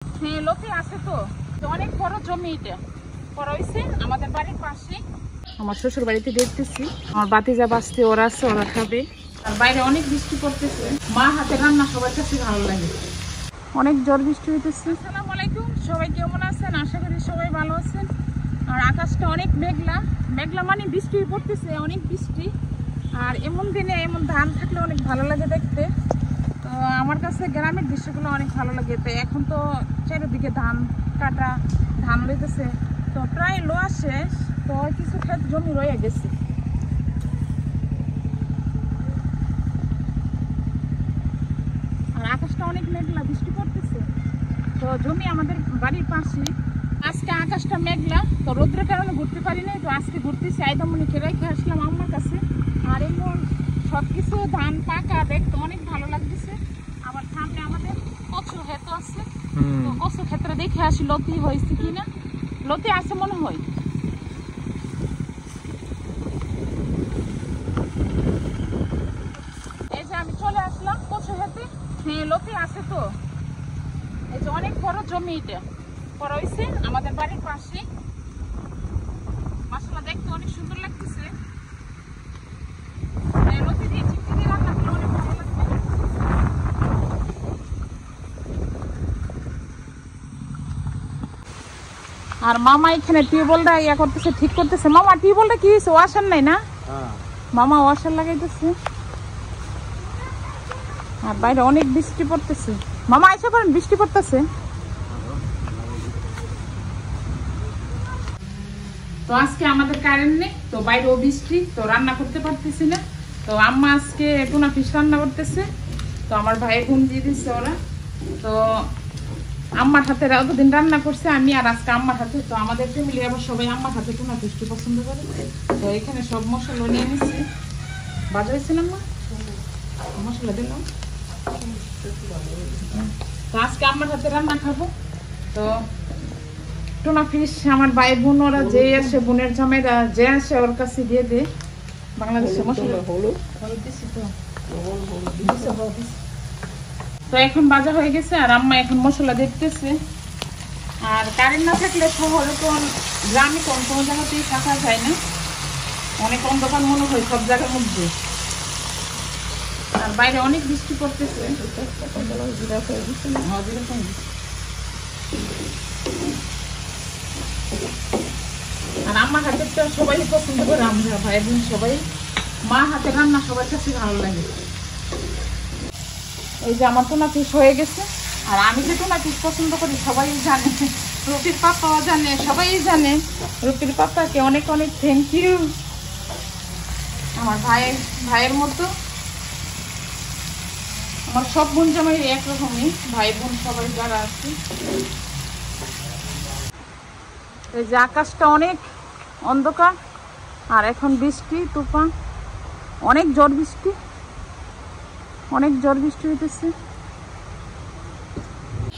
হ্যাঁ, লোকে আছে তো অনেক বড় জমি। এটা করা হয়েছে আমাদের বাড়ির পাশে। আমার শ্বশুর বাড়িতে দেখতেছি আমার বাতিজা বাঁচতে ওরা আছে, ওরা খাবে। আর বাইরে অনেক বৃষ্টি পড়তেছে, মা হাতে রান্না সবার কাছে ভালো লাগে। অনেক ঝড় বৃষ্টি হইতেছে। আসসালামু আলাইকুম, সবাই কেমন আছেন? আশা করি সবাই ভালো আছেন। আর আকাশটা অনেক মেঘলা মেঘলা, মানে বৃষ্টি পড়তেছে, অনেক বৃষ্টি। আর এমন দিনে এমন ধান থাকলে অনেক ভালো লাগে দেখতে। তো আমার কাছে গ্রামের দৃশ্যগুলো অনেক ভালো লাগে। তো এখন তো চারিদিকে ধান কাটা, ধান লইতেছে, তো প্রায় লোয়া শেষ। তো কিছু ক্ষেত জমি রয়ে গেছে। আর আকাশটা অনেক মেঘলা, বৃষ্টি পড়তেছে। তো জমি আমাদের বাড়ির পাশে। আজকে আকাশটা মেঘলা, তো রোদ্রের কারণে ঘুরতে পারি নাই। তো আজকে ঘুরতেছি, আইদামনিকে রেখে আসলাম আম্মার কাছে। আর এমন সবকিছু ধান পাকা দেখতে অনেক ভালো লাগতেছে। আবার সামনে আমাদের কচু ক্ষেত আছে, তো কচু ক্ষেত্রে দেখে আসি লতি হয়েছে কিনা। লতি আছে মনে হয়। এই যে আমি চলে আসলাম কচু ক্ষেতে। হ্যাঁ, লতি আছে তো। এই যে অনেক বড় জমি, এটা করা হয়েছে আমাদের বাড়ির পাশে। মাশাআল্লাহ, দেখতে অনেক সুন্দর লাগতেছে। লতি দিয়ে চিংড়ি দিয়ে রান্না করলে অনেক ভালো লাগবে। আর মামা এখানে টিউবওয়েলটা ইয়া করতেছে, ঠিক করতেছে। মামা টিউবওয়েলটা কি হয়েছে? ওয়াশার নাই না? মামা ওয়াশার লাগাইতেছে। আর বাইরে অনেক বৃষ্টি পড়তেছে। মামা আইসা পারেন, বৃষ্টি পড়তেছে। তো আজকে আমাদের কারেন্ট নেই, তো বাইরেও বৃষ্টি, তো রান্না করতে পারতেছি না। তো আম্মা আজকে টুনা ফিশ রান্না করতেছে। তো আমার ভাই ঘুম দিয়ে দিচ্ছে ওরা। তো আম্মার হাতে অতদিন রান্না করছে আমি, আর আজকে আম্মার হাতে। তো আমাদের ফ্যামিলি আবার সবাই আম্মার হাতে টুনা ফিশটি পছন্দ করে। তো এখানে সব মশলা নিয়ে নিচ্ছি। বাজার হয়েছিলাম না, মশলা দিলাম। তো আজকে আম্মার হাতে রান্না খাবো। তো টুনা ফিশ আমার ভাই বোন ওরা যে আসে, বোনের জামাইরা যে আসে ওর কাছে দিয়ে দে। বাংলাদেশে মশলা হলুদ দিছি তো। তো এখন বাজা হয়ে গেছে, আর আম্মা এখন মশলা দেখতেছে। আর কারেন্ট না থাকলে শহরে তো, গ্রামে কোনো জায়গাতেই থাকা যায় না, অনেক অন্ধকার মনে হয় সব জায়গার মধ্যে। আর বাইরে অনেক বৃষ্টি পড়তেছে। আর আমার হাতের তো সবাই পছন্দ করে, আমরা ভাই বোন সবাই। মা হাতে রান্না সবার কাছে ভালো লাগে। এই যে আমার টুনা ফিশ হয়ে গেছে। আর আমি যে টুনা ফিশ পছন্দ করি সবাই জানে, রুপির পাপাও জানে, সবাই জানে। রুপির পাপাকে অনেক অনেক থ্যাংক ইউ। আমার ভাইয়ের মতো আমার সব বোন জামাই একরকমই, ভাই বোন সবাই যারা আছে। এই যে আকাশটা অনেক অন্ধকার, আর এখন বৃষ্টি তুফান, অনেক ঝড় বৃষ্টি হইতেছে।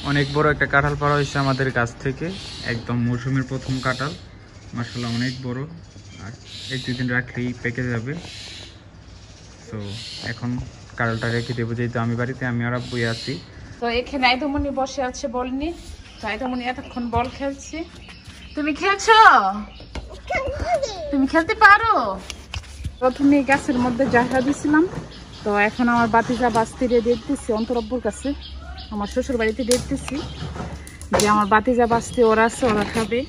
অনেক বড় একটা কাঁঠাল পাড়া হয়েছে আমাদের গাছ থেকে, একদম মৌসুমের প্রথম কাঁঠাল। মাশাআল্লাহ অনেক বড়, আর এক দুদিন রাখলেই পেকে যাবে। তো এখন কাঁঠালটা রেখে দেবো, যেহেতু আমি বাড়িতে, আমি আর আব্বুই আছি। তো এখানে আইদামনি বসে আছে বল নিয়ে। তো আইদামনি এতক্ষণ বল খেলছে। তুমি খেলছো? তুমি খেলতে পারো? প্রথমে গাছের মধ্যে জায়গা দিছিলাম। তো এখন আমার বাতিজা বাস্তিরে দেখতেছি অন্তরব্বুর কাছে, আমার শ্বশুর বাড়িতে দেখতেছি যে আমার বাতিজা বাস্তি ওরা আছে, ওরা খাবে।